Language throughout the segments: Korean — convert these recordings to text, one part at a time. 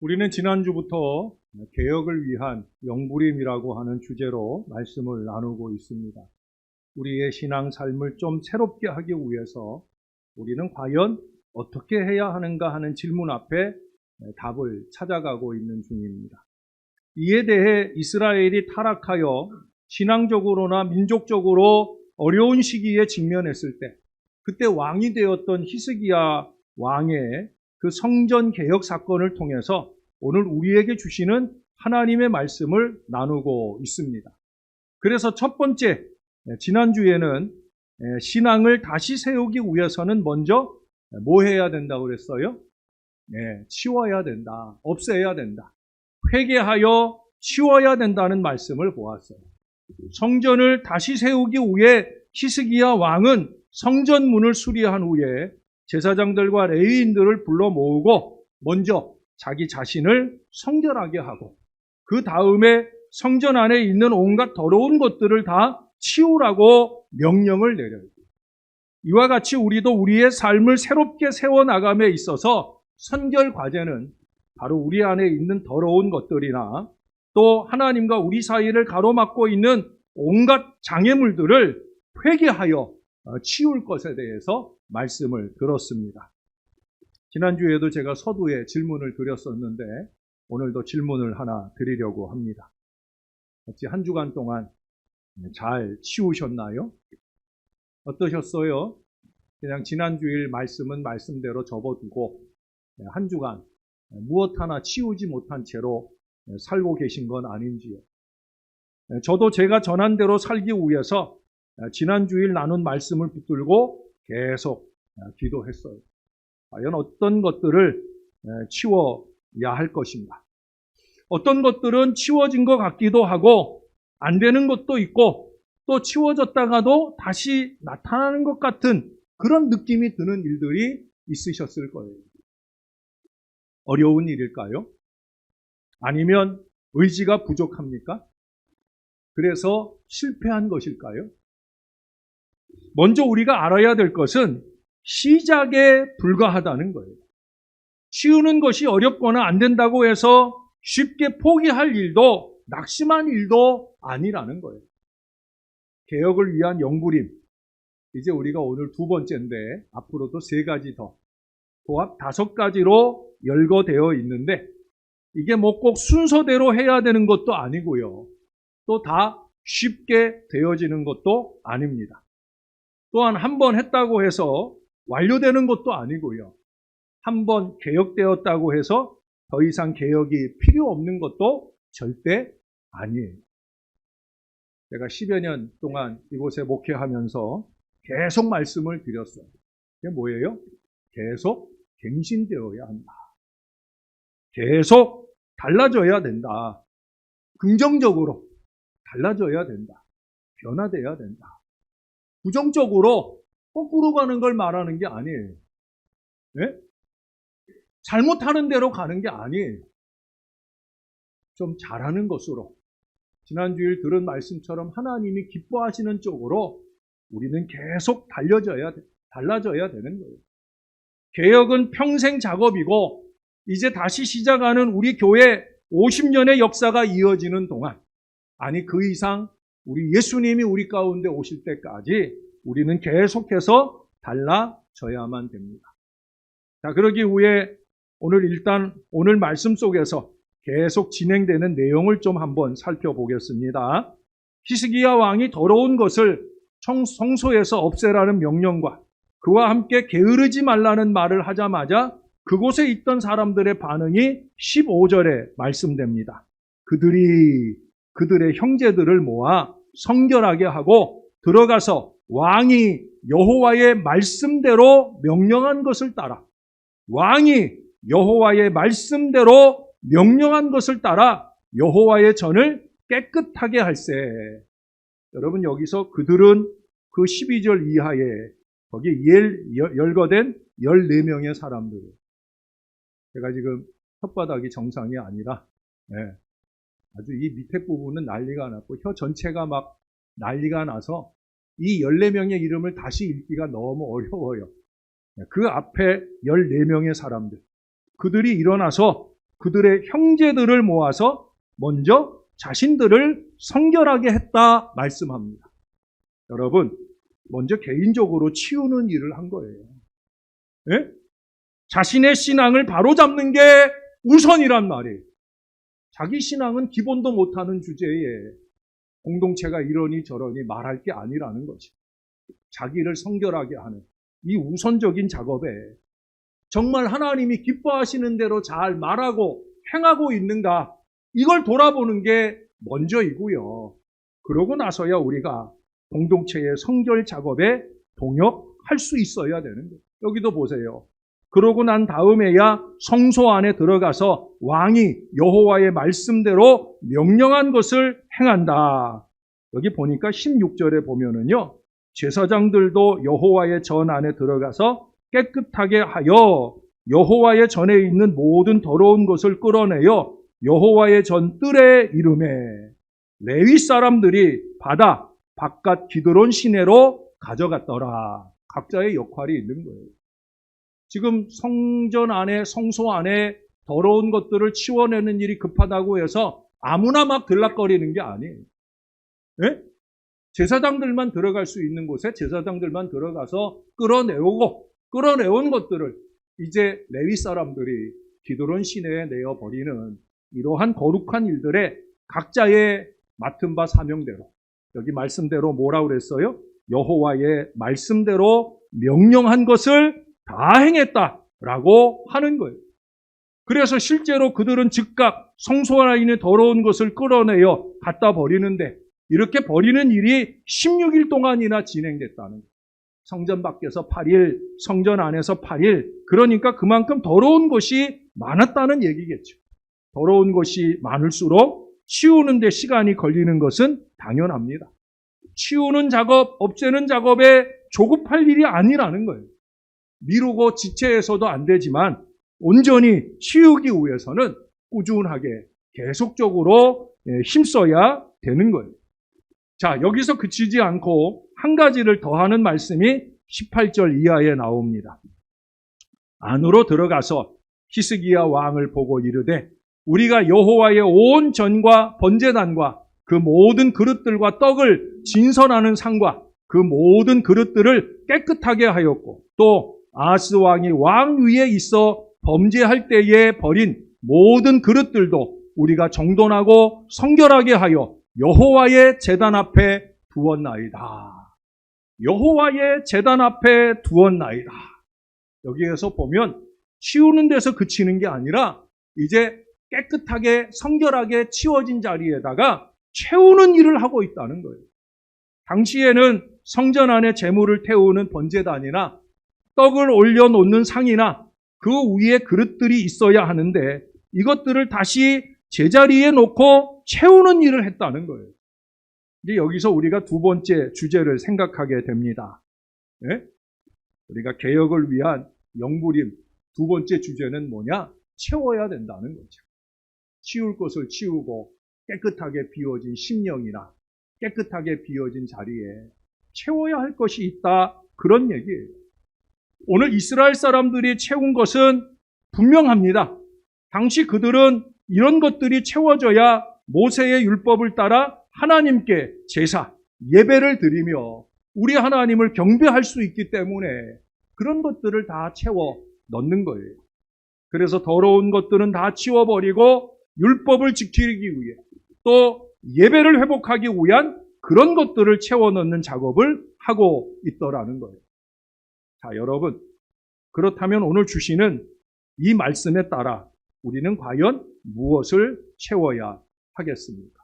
우리는 지난주부터 개혁을 위한 영부림이라고 하는 주제로 말씀을 나누고 있습니다. 우리의 신앙 삶을 좀 새롭게 하기 위해서 우리는 과연 어떻게 해야 하는가 하는 질문 앞에 답을 찾아가고 있는 중입니다. 이에 대해 이스라엘이 타락하여 신앙적으로나 민족적으로 어려운 시기에 직면했을 때, 그때 왕이 되었던 히스기야 왕의 그 성전 개혁 사건을 통해서 오늘 우리에게 주시는 하나님의 말씀을 나누고 있습니다. 그래서 첫 번째, 지난주에는 신앙을 다시 세우기 위해서는 먼저 뭐 해야 된다고 그랬어요? 치워야 된다. 없애야 된다. 회개하여 치워야 된다는 말씀을 보았어요. 성전을 다시 세우기 위해 히스기야 왕은 성전문을 수리한 후에 제사장들과 레위인들을 불러 모으고 먼저 자기 자신을 성결하게 하고 그 다음에 성전 안에 있는 온갖 더러운 것들을 다 치우라고 명령을 내려요. 이와 같이 우리도 우리의 삶을 새롭게 세워나감에 있어서 선결 과제는 바로 우리 안에 있는 더러운 것들이나 또 하나님과 우리 사이를 가로막고 있는 온갖 장애물들을 회개하여 치울 것에 대해서 말씀을 들었습니다. 지난주에도 제가 서두에 질문을 드렸었는데 오늘도 질문을 하나 드리려고 합니다. 어찌 한 주간 동안 잘 치우셨나요? 어떠셨어요? 그냥 지난주일 말씀은 말씀대로 접어두고 한 주간 무엇 하나 치우지 못한 채로 살고 계신 건 아닌지요? 저도 제가 전한 대로 살기 위해서 지난주일 나눈 말씀을 붙들고 계속 기도했어요. 과연 어떤 것들을 치워야 할 것인가? 어떤 것들은 치워진 것 같기도 하고 안 되는 것도 있고 또 치워졌다가도 다시 나타나는 것 같은 그런 느낌이 드는 일들이 있으셨을 거예요. 어려운 일일까요? 아니면 의지가 부족합니까? 그래서 실패한 것일까요? 먼저 우리가 알아야 될 것은 시작에 불과하다는 거예요. 치우는 것이 어렵거나 안 된다고 해서 쉽게 포기할 일도 낙심한 일도 아니라는 거예요. 개혁을 위한 영부림, 이제 우리가 오늘 두 번째인데 앞으로도 세 가지 더, 도합 5가지로 열거되어 있는데 이게 뭐 꼭 순서대로 해야 되는 것도 아니고요. 또 다 쉽게 되어지는 것도 아닙니다. 또한 한 번 했다고 해서 완료되는 것도 아니고요. 한 번 개혁되었다고 해서 더 이상 개혁이 필요 없는 것도 절대 아니에요. 제가 10여 년 동안 이곳에 목회하면서 계속 말씀을 드렸어요. 그게 뭐예요? 계속 갱신되어야 한다. 계속 달라져야 된다. 긍정적으로 달라져야 된다. 변화돼야 된다. 부정적으로 거꾸로 가는 걸 말하는 게 아니에요. 네? 잘못하는 대로 가는 게 아니에요. 좀 잘하는 것으로 지난주일 들은 말씀처럼 하나님이 기뻐하시는 쪽으로 우리는 계속 달라져야 되는 거예요. 개혁은 평생 작업이고 이제 다시 시작하는 우리 교회 50년의 역사가 이어지는 동안, 아니 그 이상 우리 예수님이 우리 가운데 오실 때까지 우리는 계속해서 달라져야만 됩니다. 자, 그러기 위해 오늘 말씀 속에서 계속 진행되는 내용을 좀 한번 살펴보겠습니다. 히스기야 왕이 더러운 것을 성소에서 없애라는 명령과 그와 함께 게으르지 말라는 말을 하자마자 그곳에 있던 사람들의 반응이 15절에 말씀됩니다. 그들의 형제들을 모아 성결하게 하고 들어가서 왕이 여호와의 말씀대로 명령한 것을 따라 여호와의 전을 깨끗하게 할세. 여러분 여기서 그들은 그 12절 이하에 거기 열거된 14명의 사람들. 제가 지금 혓바닥이 정상이 아니라 아주 이 밑에 부분은 난리가 났고 혀 전체가 막 난리가 나서 이 14명의 이름을 다시 읽기가 너무 어려워요. 그 앞에 14명의 사람들. 그들이 일어나서 그들의 형제들을 모아서 먼저 자신들을 성결하게 했다 말씀합니다. 여러분, 먼저 개인적으로 치우는 일을 한 거예요. 예? 자신의 신앙을 바로잡는 게 우선이란 말이에요. 자기 신앙은 기본도 못하는 주제에 공동체가 이러니 저러니 말할 게 아니라는 거지. 자기를 성결하게 하는 이 우선적인 작업에 정말 하나님이 기뻐하시는 대로 잘 말하고 행하고 있는가, 이걸 돌아보는 게 먼저이고요. 그러고 나서야 우리가 공동체의 성결 작업에 동역할 수 있어야 되는 거예요. 여기도 보세요. 그러고 난 다음에야 성소 안에 들어가서 왕이 여호와의 말씀대로 명령한 것을 행한다. 여기 보니까 16절에 보면은요, 제사장들도 여호와의 전 안에 들어가서 깨끗하게 하여 여호와의 전에 있는 모든 더러운 것을 끌어내어 여호와의 전 뜰에 이름에 레위 사람들이 바다 바깥 기드론 시내로 가져갔더라. 각자의 역할이 있는 거예요. 지금 성전 안에, 성소 안에 더러운 것들을 치워내는 일이 급하다고 해서 아무나 막 들락거리는 게 아니에요. 네? 제사장들만 들어갈 수 있는 곳에 제사장들만 들어가서 끌어내온 것들을 이제 레위 사람들이 기드론 시내에 내어버리는 이러한 거룩한 일들에 각자의 맡은 바 사명대로, 여기 말씀대로 뭐라고 그랬어요? 여호와의 말씀대로 명령한 것을 다 행했다라고 하는 거예요. 그래서 실제로 그들은 즉각 성소 안에 있는 더러운 것을 끌어내어 갖다 버리는데, 이렇게 버리는 일이 16일 동안이나 진행됐다는 거예요. 성전 밖에서 8일, 성전 안에서 8일. 그러니까 그만큼 더러운 것이 많았다는 얘기겠죠. 더러운 것이 많을수록 치우는 데 시간이 걸리는 것은 당연합니다. 치우는 작업, 없애는 작업에 조급할 일이 아니라는 거예요. 미루고 지체해서도 안 되지만 온전히 치우기 위해서는 꾸준하게 계속적으로 힘써야 되는 거예요. 자, 여기서 그치지 않고 한 가지를 더하는 말씀이 18절 이하에 나옵니다. 안으로 들어가서 히스기야 왕을 보고 이르되 우리가 여호와의 온 전과 번제단과 그 모든 그릇들과 떡을 진설하는 상과 그 모든 그릇들을 깨끗하게 하였고 또 아하스 왕이 왕 위에 있어 범죄할 때에 버린 모든 그릇들도 우리가 정돈하고 성결하게 하여 여호와의 제단 앞에 두었나이다. 여호와의 제단 앞에 두었나이다. 여기에서 보면 치우는 데서 그치는 게 아니라 이제 깨끗하게 성결하게 치워진 자리에다가 채우는 일을 하고 있다는 거예요. 당시에는 성전 안에 제물을 태우는 번제단이나 떡을 올려놓는 상이나 그 위에 그릇들이 있어야 하는데 이것들을 다시 제자리에 놓고 채우는 일을 했다는 거예요. 이제 여기서 우리가 두 번째 주제를 생각하게 됩니다. 네? 우리가 개혁을 위한 영부림 두 번째 주제는 뭐냐? 채워야 된다는 거죠. 치울 것을 치우고 깨끗하게 비워진 심령이나 깨끗하게 비워진 자리에 채워야 할 것이 있다. 그런 얘기예요. 오늘 이스라엘 사람들이 채운 것은 분명합니다. 당시 그들은 이런 것들이 채워져야 모세의 율법을 따라 하나님께 제사, 예배를 드리며 우리 하나님을 경배할 수 있기 때문에 그런 것들을 다 채워 넣는 거예요. 그래서 더러운 것들은 다 치워버리고 율법을 지키기 위해 또 예배를 회복하기 위한 그런 것들을 채워 넣는 작업을 하고 있더라는 거예요. 자, 여러분, 그렇다면 오늘 주시는 이 말씀에 따라 우리는 과연 무엇을 채워야 하겠습니까?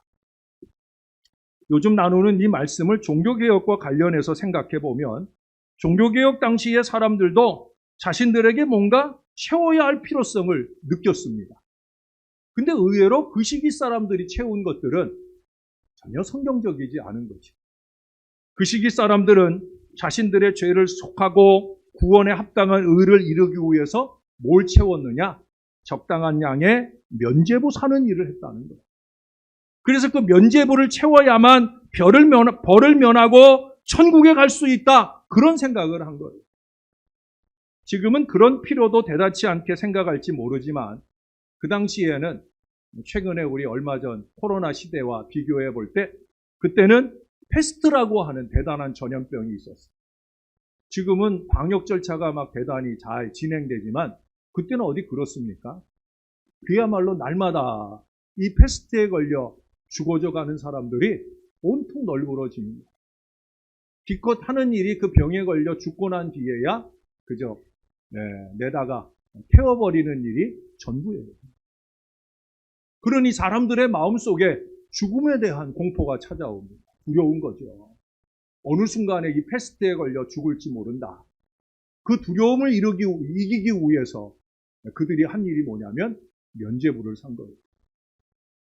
요즘 나누는 이 말씀을 종교개혁과 관련해서 생각해 보면 종교개혁 당시의 사람들도 자신들에게 뭔가 채워야 할 필요성을 느꼈습니다. 근데 의외로 그 시기 사람들이 채운 것들은 전혀 성경적이지 않은 거죠. 그 시기 사람들은 자신들의 죄를 속하고 구원에 합당한 의를 이루기 위해서 뭘 채웠느냐? 적당한 양의 면죄부 사는 일을 했다는 거예요. 그래서 그 면죄부를 채워야만 벌을 면하고 천국에 갈 수 있다. 그런 생각을 한 거예요. 지금은 그런 필요도 대단치 않게 생각할지 모르지만 그 당시에는 최근에 우리 얼마 전 코로나 시대와 비교해 볼 때 그때는 패스트라고 하는 대단한 전염병이 있었어요. 지금은 방역 절차가 막 대단히 잘 진행되지만 그때는 어디 그렇습니까? 그야말로 날마다 이 패스트에 걸려 죽어져 가는 사람들이 온통 널브러집니다. 기껏 하는 일이 그 병에 걸려 죽고 난 뒤에야 그저 내다가 태워버리는 일이 전부예요. 그러니 사람들의 마음속에 죽음에 대한 공포가 찾아옵니다. 두려운 거죠. 어느 순간에 이 패스트에 걸려 죽을지 모른다. 그 두려움을 이기기 위해서 그들이 한 일이 뭐냐면 면죄부를 산 거예요.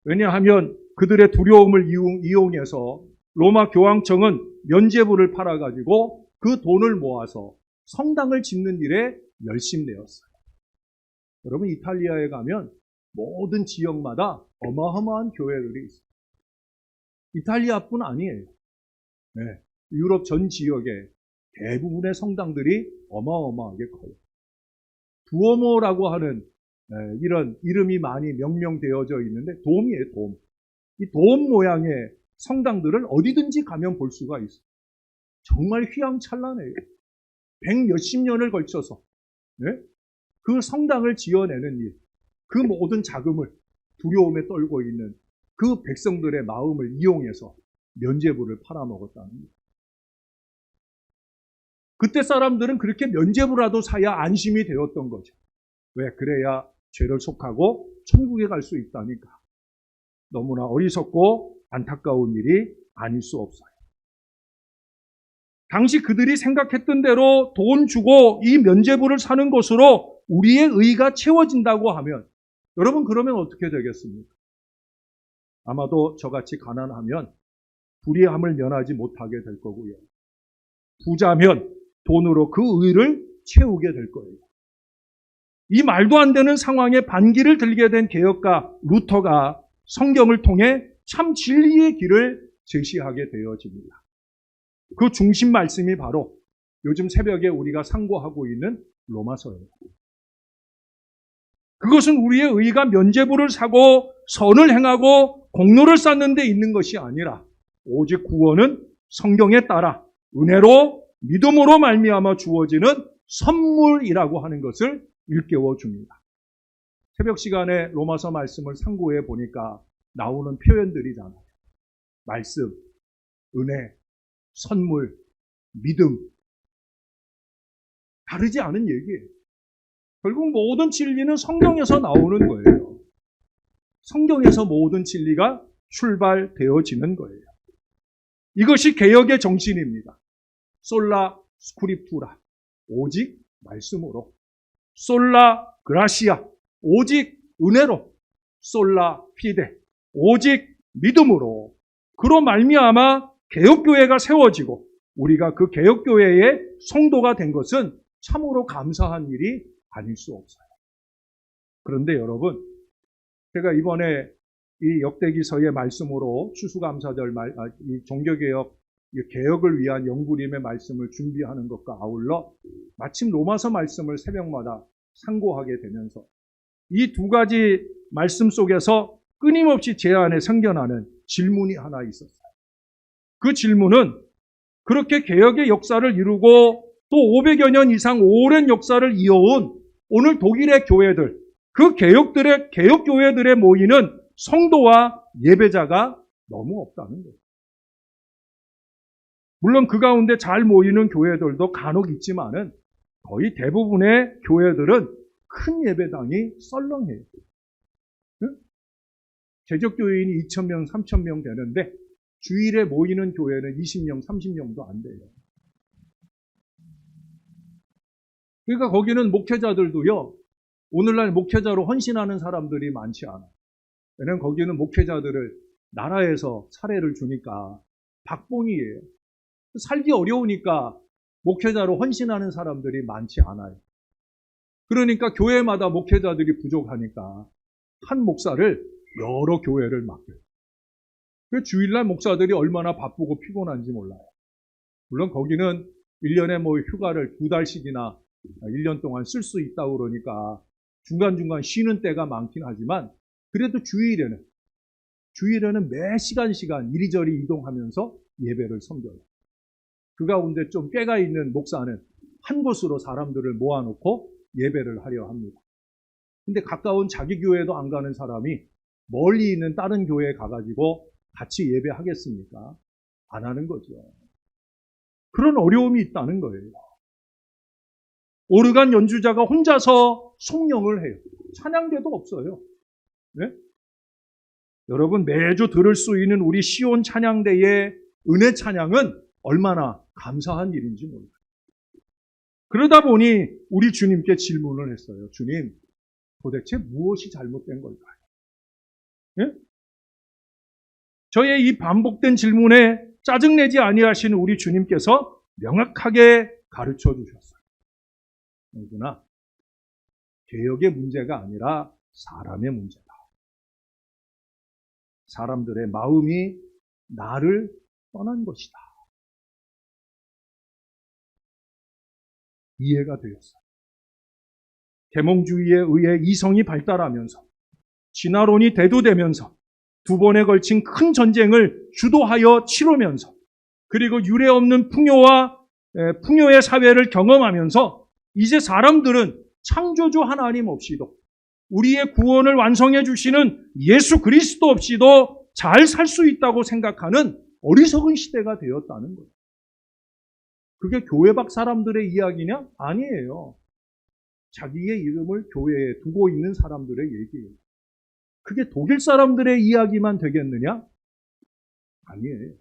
왜냐하면 그들의 두려움을 이용해서 로마 교황청은 면죄부를 팔아가지고 그 돈을 모아서 성당을 짓는 일에 열심되었어요. 여러분 이탈리아에 가면 모든 지역마다 어마어마한 교회들이 있어요. 이탈리아뿐 아니에요. 네, 유럽 전 지역에 대부분의 성당들이 어마어마하게 커요. 두오모라고 하는 이런 이름이 많이 명명되어져 있는데 돔이에요, 돔. 이 돔 모양의 성당들을 어디든지 가면 볼 수가 있어요. 정말 휘황찬란해요. 100몇십 년을 걸쳐서 그 성당을 지어내는 일, 그 모든 자금을 두려움에 떨고 있는 그 백성들의 마음을 이용해서 면죄부를 팔아먹었다는 거예요. 그때 사람들은 그렇게 면죄부라도 사야 안심이 되었던 거죠. 왜? 그래야 죄를 속하고 천국에 갈 수 있다니까. 너무나 어리석고 안타까운 일이 아닐 수 없어요. 당시 그들이 생각했던 대로 돈 주고 이 면죄부를 사는 것으로 우리의 의가 채워진다고 하면 여러분 그러면 어떻게 되겠습니까? 아마도 저같이 가난하면 불의함을 면하지 못하게 될 거고요. 부자면 돈으로 그 의를 채우게 될 거예요. 이 말도 안 되는 상황에 반기를 들게 된 개혁가 루터가 성경을 통해 참 진리의 길을 제시하게 되어집니다. 그 중심 말씀이 바로 요즘 새벽에 우리가 상고하고 있는 로마서예요. 그것은 우리의 의가 면죄부를 사고 선을 행하고 공로를 쌓는 데 있는 것이 아니라 오직 구원은 성경에 따라 은혜로 믿음으로 말미암아 주어지는 선물이라고 하는 것을 일깨워 줍니다. 새벽 시간에 로마서 말씀을 상고해 보니까 나오는 표현들이잖아요. 말씀, 은혜, 선물, 믿음. 다르지 않은 얘기예요. 결국 모든 진리는 성경에서 나오는 거예요. 성경에서 모든 진리가 출발되어지는 거예요. 이것이 개혁의 정신입니다. 솔라 스크립투라, 오직 말씀으로. 솔라 그라시아, 오직 은혜로. 솔라 피데, 오직 믿음으로. 그로 말미암아 개혁교회가 세워지고 우리가 그 개혁교회의 성도가 된 것은 참으로 감사한 일이 아닐 수 없어요. 그런데 여러분, 제가 이번에 이 역대기서의 말씀으로 추수감사절 이 종교개혁 개혁을 위한 영부림의 말씀을 준비하는 것과 아울러 마침 로마서 말씀을 새벽마다 상고하게 되면서 이 두 가지 말씀 속에서 끊임없이 제 안에 생겨나는 질문이 하나 있었어요. 그 질문은 그렇게 개혁의 역사를 이루고 또 500여 년 이상 오랜 역사를 이어온 오늘 독일의 교회들, 그 개혁교회들에 모이는 성도와 예배자가 너무 없다는 거예요. 물론 그 가운데 잘 모이는 교회들도 간혹 있지만은 거의 대부분의 교회들은 큰 예배당이 썰렁해요. 개적교인이 2,000명, 3,000명 되는데 주일에 모이는 교회는 20명, 30명도 안 돼요. 그러니까 거기는 목회자들도요, 오늘날 목회자로 헌신하는 사람들이 많지 않아요. 왜냐하면 거기는 목회자들을 나라에서 차례를 주니까 박봉이에요. 살기 어려우니까 목회자로 헌신하는 사람들이 많지 않아요. 그러니까 교회마다 목회자들이 부족하니까 한 목사를 여러 교회를 맡겨요. 그 주일날 목사들이 얼마나 바쁘고 피곤한지 몰라요. 물론 거기는 1년에 휴가를 2달씩이나 1년 동안 쓸 수 있다고 그러니까 중간중간 쉬는 때가 많긴 하지만 그래도 주일에는 매 시간 이리저리 이동하면서 예배를 섬겨요. 그 가운데 좀 꾀가 있는 목사는 한 곳으로 사람들을 모아놓고 예배를 하려 합니다. 근데 가까운 자기 교회도 안 가는 사람이 멀리 있는 다른 교회에 가가지고 같이 예배하겠습니까? 안 하는 거죠. 그런 어려움이 있다는 거예요. 오르간 연주자가 혼자서 송영을 해요. 찬양대도 없어요. 네? 여러분, 매주 들을 수 있는 우리 시온 찬양대의 은혜 찬양은 얼마나 감사한 일인지 몰라요. 그러다 보니 우리 주님께 질문을 했어요. 주님, 도대체 무엇이 잘못된 걸까요? 네? 저의 이 반복된 질문에 짜증내지 아니하시는 우리 주님께서 명확하게 가르쳐 주셨어요. 누구나 개혁의 문제가 아니라 사람의 문제다. 사람들의 마음이 나를 떠난 것이다. 이해가 되었어요. 계몽주의에 의해 이성이 발달하면서 진화론이 대두되면서 두 번에 걸친 큰 전쟁을 주도하여 치르면서 그리고 유례 없는 풍요의 사회를 경험하면서 이제 사람들은 창조주 하나님 없이도 우리의 구원을 완성해 주시는 예수 그리스도 없이도 잘 살 수 있다고 생각하는 어리석은 시대가 되었다는 거예요. 그게 교회 밖 사람들의 이야기냐? 아니에요. 자기의 이름을 교회에 두고 있는 사람들의 얘기예요. 그게 독일 사람들의 이야기만 되겠느냐? 아니에요.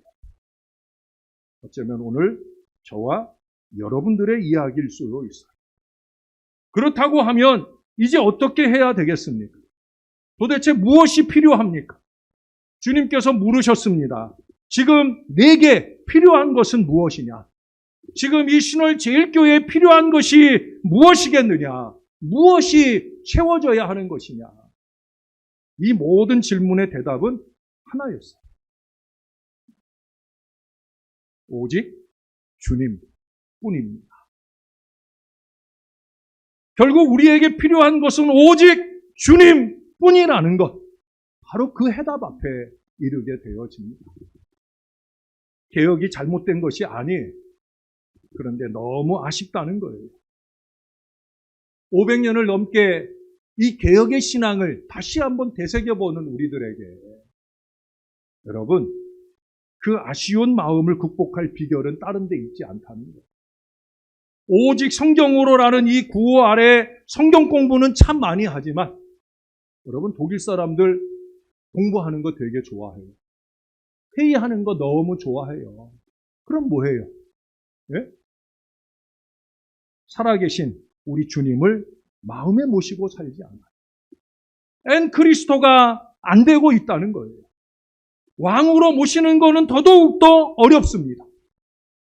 어쩌면 오늘 저와 여러분들의 이야기일 수도 있어요. 그렇다고 하면 이제 어떻게 해야 되겠습니까? 도대체 무엇이 필요합니까? 주님께서 물으셨습니다. 지금 내게 필요한 것은 무엇이냐? 지금 이 신월 제일교회에 필요한 것이 무엇이겠느냐? 무엇이 채워져야 하는 것이냐? 이 모든 질문의 대답은 하나였어요. 오직 주님뿐입니다. 결국 우리에게 필요한 것은 오직 주님뿐이라는 것. 바로 그 해답 앞에 이르게 되어집니다. 개혁이 잘못된 것이 아니에요. 그런데 너무 아쉽다는 거예요. 500년을 넘게 이 개혁의 신앙을 다시 한번 되새겨보는 우리들에게 여러분, 그 아쉬운 마음을 극복할 비결은 다른 데 있지 않다는 거예요. 오직 성경으로라는 이 구호 아래 성경 공부는 참 많이 하지만 여러분, 독일 사람들 공부하는 거 되게 좋아해요. 회의하는 거 너무 좋아해요. 그럼 뭐해요? 예? 살아계신 우리 주님을 마음에 모시고 살지 않아요. 엔 그리스도가 안 되고 있다는 거예요. 왕으로 모시는 거는 더더욱더 어렵습니다.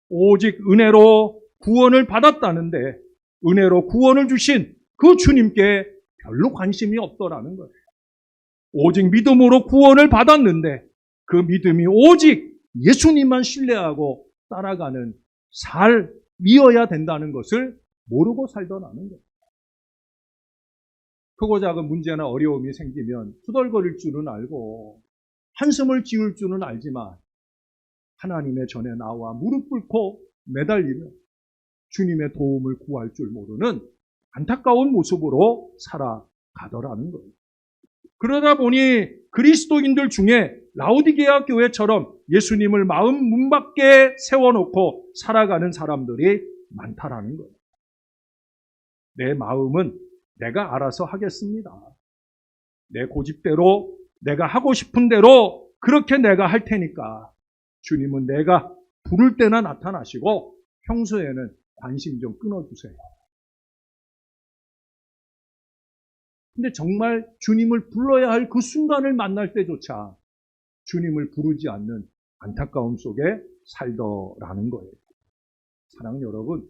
오직 은혜로 구원을 받았다는데 은혜로 구원을 주신 그 주님께 별로 관심이 없더라는 거예요. 오직 믿음으로 구원을 받았는데 그 믿음이 오직 예수님만 신뢰하고 따라가는 삶이어야 된다는 것을 모르고 살더라는 거예요. 크고 작은 문제나 어려움이 생기면 투덜거릴 줄은 알고 한숨을 지을 줄은 알지만 하나님의 전에 나와 무릎 꿇고 매달리며 주님의 도움을 구할 줄 모르는 안타까운 모습으로 살아가더라는 거예요. 그러다 보니 그리스도인들 중에 라오디게아 교회처럼 예수님을 마음 문밖에 세워놓고 살아가는 사람들이 많다라는 거예요. 내 마음은 내가 알아서 하겠습니다. 내 고집대로 내가 하고 싶은 대로 그렇게 내가 할 테니까 주님은 내가 부를 때나 나타나시고 평소에는 관심 좀 끊어주세요. 근데 정말 주님을 불러야 할 그 순간을 만날 때조차 주님을 부르지 않는 안타까움 속에 살더라는 거예요. 사랑하는 여러분,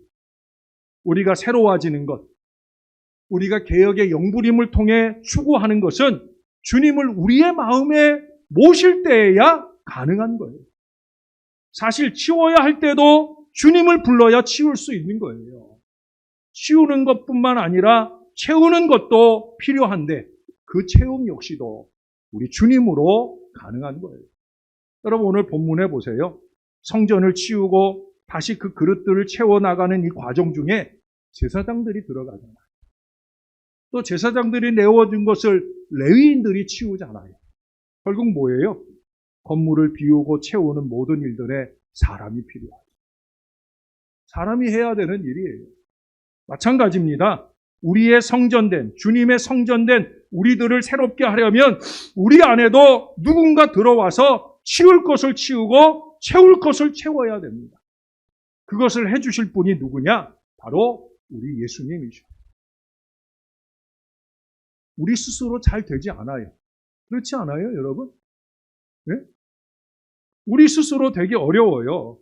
우리가 새로워지는 것, 우리가 개혁의 영부림을 통해 추구하는 것은 주님을 우리의 마음에 모실 때에야 가능한 거예요. 사실 치워야 할 때도 주님을 불러야 치울 수 있는 거예요. 치우는 것뿐만 아니라 채우는 것도 필요한데 그 채움 역시도 우리 주님으로 가능한 거예요. 여러분 오늘 본문에 보세요. 성전을 치우고 다시 그 그릇들을 채워나가는 이 과정 중에 제사장들이 들어가잖아요. 또 제사장들이 내어준 것을 레위인들이 치우잖아요. 결국 뭐예요? 건물을 비우고 채우는 모든 일들에 사람이 필요하죠. 사람이 해야 되는 일이에요. 마찬가지입니다. 우리의 성전된, 주님의 성전된 우리들을 새롭게 하려면 우리 안에도 누군가 들어와서 치울 것을 치우고 채울 것을 채워야 됩니다. 그것을 해주실 분이 누구냐? 바로 우리 예수님이죠. 우리 스스로 잘 되지 않아요. 그렇지 않아요, 여러분? 네? 우리 스스로 되게 어려워요.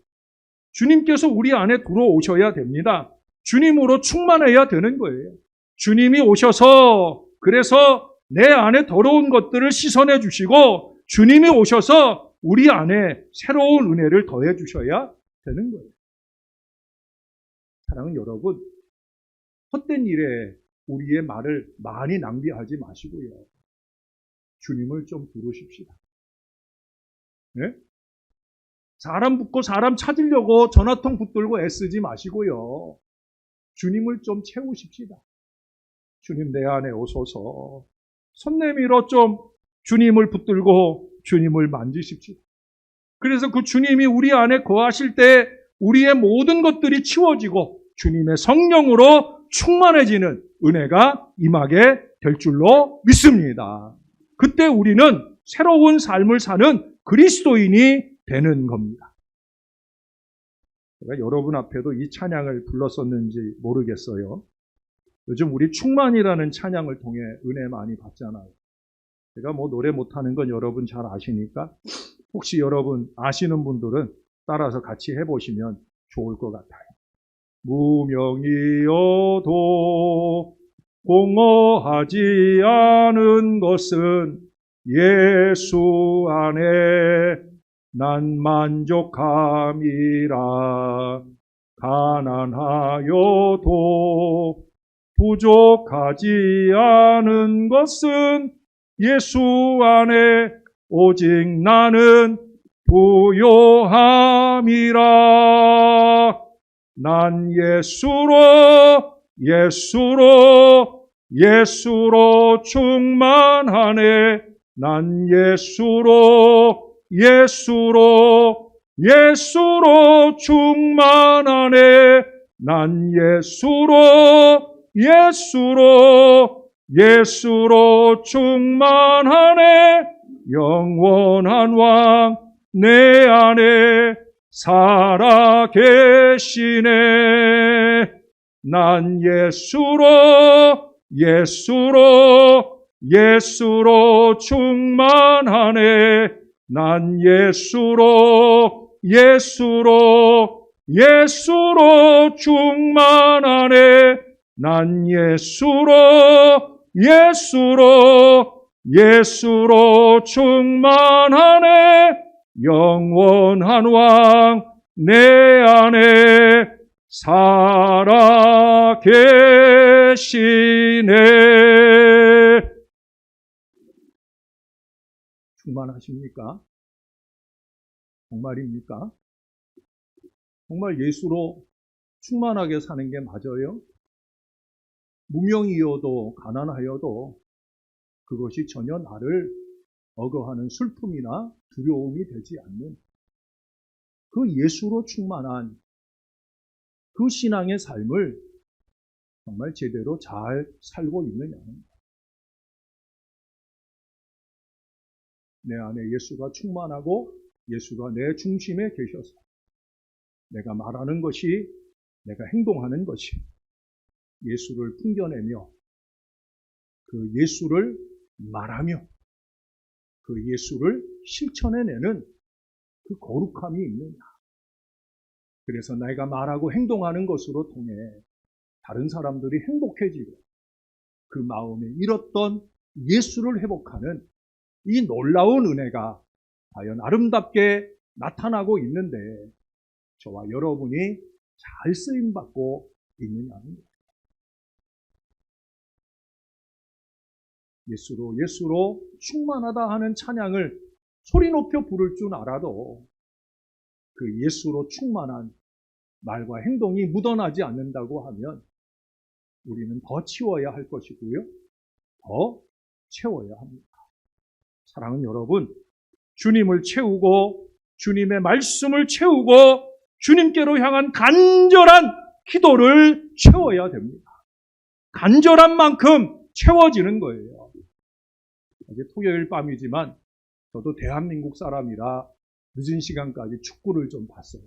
주님께서 우리 안에 들어오셔야 됩니다. 주님으로 충만해야 되는 거예요. 주님이 오셔서 그래서 내 안에 더러운 것들을 씻어내 주시고 주님이 오셔서 우리 안에 새로운 은혜를 더해 주셔야 되는 거예요. 사랑하는 여러분, 헛된 일에 우리의 말을 많이 낭비하지 마시고요. 주님을 좀 부르십시다. 네? 사람 붙고 사람 찾으려고 전화통 붙들고 애쓰지 마시고요. 주님을 좀 채우십시다. 주님 내 안에 오소서. 손 내밀어 좀 주님을 붙들고 주님을 만지십시다. 그래서 그 주님이 우리 안에 거하실 때 우리의 모든 것들이 치워지고 주님의 성령으로 충만해지는 은혜가 임하게 될 줄로 믿습니다. 그때 우리는 새로운 삶을 사는 그리스도인이 되는 겁니다. 제가 여러분 앞에도 이 찬양을 불렀었는지 모르겠어요. 요즘 우리 충만이라는 찬양을 통해 은혜 많이 받잖아요. 제가 노래 못하는 건 여러분 잘 아시니까 혹시 여러분 아시는 분들은 따라서 같이 해보시면 좋을 것 같아요. 무명이어도 공허하지 않은 것은 예수 안에 난 만족함이라. 가난하여도 부족하지 않은 것은 예수 안에 오직 나는 부요함이라. 난 예수로 충만하네. 난 예수로 충만하네. 난 예수로 충만하네. 영원한 왕 내 안에 살아 계시네. 난 예수로 충만하네. 난 예수로 충만하네. 난 예수로 충만하네. 영원한 왕 내 안에 살아 계시네. 충만하십니까? 정말입니까? 정말 예수로 충만하게 사는 게 맞아요? 무명이어도 가난하여도 그것이 전혀 나를 억어하는 슬픔이나 두려움이 되지 않는 그 예수로 충만한 그 신앙의 삶을 정말 제대로 잘 살고 있느냐는, 내 안에 예수가 충만하고 예수가 내 중심에 계셔서 내가 말하는 것이, 내가 행동하는 것이 예수를 풍겨내며 그 예수를 말하며 그 예수를 실천해내는 그 거룩함이 있느냐. 그래서 내가 말하고 행동하는 것으로 통해 다른 사람들이 행복해지고 그 마음에 잃었던 예수를 회복하는 이 놀라운 은혜가 과연 아름답게 나타나고 있는데 저와 여러분이 잘 쓰임받고 있느냐는 거예요. 예수로 예수로 충만하다 하는 찬양을 소리 높여 부를 줄 알아도 그 예수로 충만한 말과 행동이 묻어나지 않는다고 하면 우리는 더 치워야 할 것이고요. 더 채워야 합니다. 사랑하는 여러분, 주님을 채우고 주님의 말씀을 채우고 주님께로 향한 간절한 기도를 채워야 됩니다. 간절한 만큼 채워지는 거예요. 어제 토요일 밤이지만 저도 대한민국 사람이라 늦은 시간까지 축구를 좀 봤어요.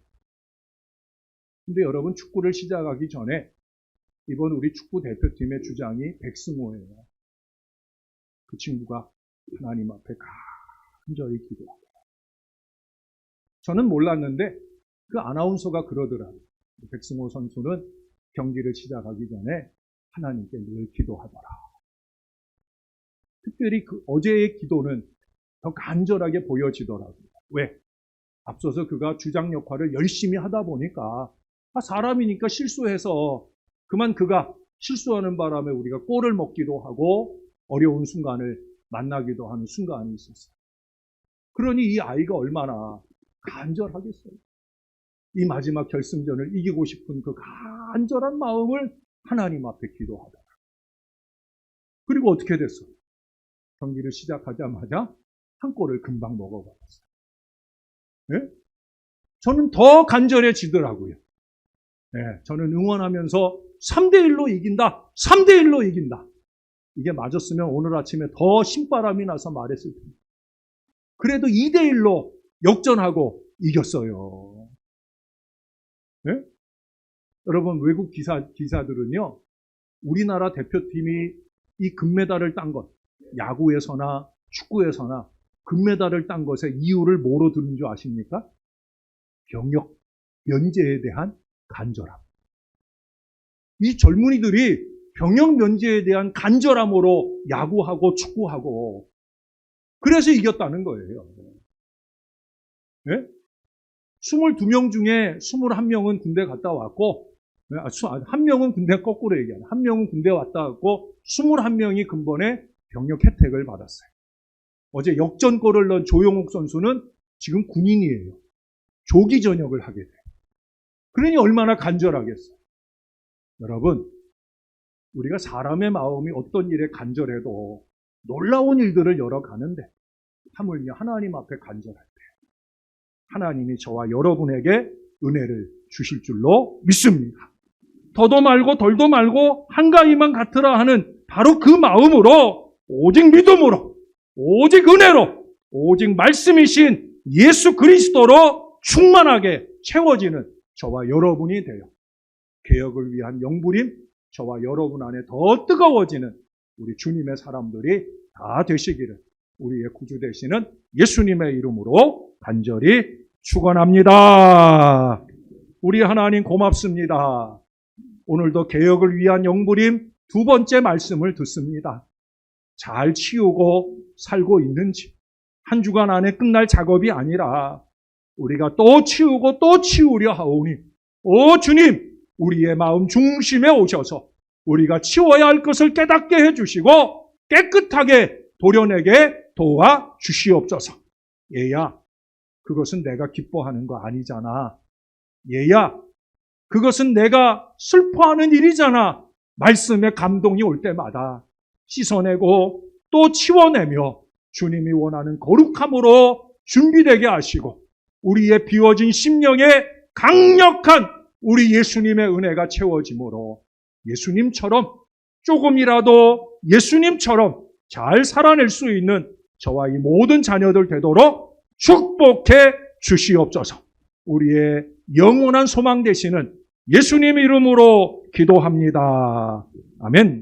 근데 여러분, 축구를 시작하기 전에 이번 우리 축구 대표팀의 주장이 백승호예요. 그 친구가 하나님 앞에 간절히 기도하더라고요. 저는 몰랐는데 그 아나운서가 그러더라고요. 백승호 선수는 경기를 시작하기 전에 하나님께 늘 기도하더라. 특별히 그 어제의 기도는 더 간절하게 보여지더라고요. 왜? 앞서서 그가 주장 역할을 열심히 하다 보니까 사람이니까 실수해서 그만 그가 실수하는 바람에 우리가 골을 먹기도 하고 어려운 순간을 만나기도 하는 순간이 있었어요. 그러니 이 아이가 얼마나 간절하겠어요. 이 마지막 결승전을 이기고 싶은 그 간절한 마음을 하나님 앞에 기도하더라. 그리고 어떻게 됐어요? 경기를 시작하자마자 한 골을 금방 먹어버렸어요. 네? 저는 더 간절해지더라고요. 네, 저는 응원하면서 3대1로 이긴다. 3대1로 이긴다. 이게 맞았으면 오늘 아침에 더 신바람이 나서 말했을 텐데. 그래도 2대1로 역전하고 이겼어요. 네? 여러분, 외국 기사들은요, 우리나라 대표팀이 이 금메달을 딴 것, 야구에서나 축구에서나 금메달을 딴 것의 이유를 뭐로 들은 줄 아십니까? 병역 면제에 대한 간절함. 이 젊은이들이 병역 면제에 대한 간절함으로 야구하고 축구하고 그래서 이겼다는 거예요. 네? 22명 중에 21명은 군대 갔다 왔고, 한 명은 군대 거꾸로 얘기하네. 한 명은 군대 왔다 왔고 21명이 근본에 병역 혜택을 받았어요. 어제 역전골을 넣은 조용욱 선수는 지금 군인이에요. 조기 전역을 하게 돼요. 그러니 얼마나 간절하겠어요. 여러분, 우리가 사람의 마음이 어떤 일에 간절해도 놀라운 일들을 열어가는데 하물며 하나님 앞에 간절할 때 하나님이 저와 여러분에게 은혜를 주실 줄로 믿습니다. 더도 말고 덜도 말고 한가위만 같으라 하는 바로 그 마음으로 오직 믿음으로 오직 은혜로 오직 말씀이신 예수 그리스도로 충만하게 채워지는 저와 여러분이 되어 개혁을 위한 영부림, 저와 여러분 안에 더 뜨거워지는 우리 주님의 사람들이 다 되시기를 우리의 구주 되시는 예수님의 이름으로 간절히 축원합니다. 우리 하나님 고맙습니다. 오늘도 개혁을 위한 영부림 두 번째 말씀을 듣습니다. 잘 치우고 살고 있는지 한 주간 안에 끝날 작업이 아니라 우리가 또 치우고 또 치우려 하오니 오 주님, 우리의 마음 중심에 오셔서 우리가 치워야 할 것을 깨닫게 해주시고 깨끗하게 도려내게 도와주시옵소서. 얘야, 그것은 내가 기뻐하는 거 아니잖아. 얘야, 그것은 내가 슬퍼하는 일이잖아. 말씀에 감동이 올 때마다 씻어내고 또 치워내며 주님이 원하는 거룩함으로 준비되게 하시고 우리의 비워진 심령에 강력한 우리 예수님의 은혜가 채워짐으로 예수님처럼 조금이라도 예수님처럼 잘 살아낼 수 있는 저와 이 모든 자녀들 되도록 축복해 주시옵소서. 우리의 영원한 소망 되시는 예수님 이름으로 기도합니다. 아멘.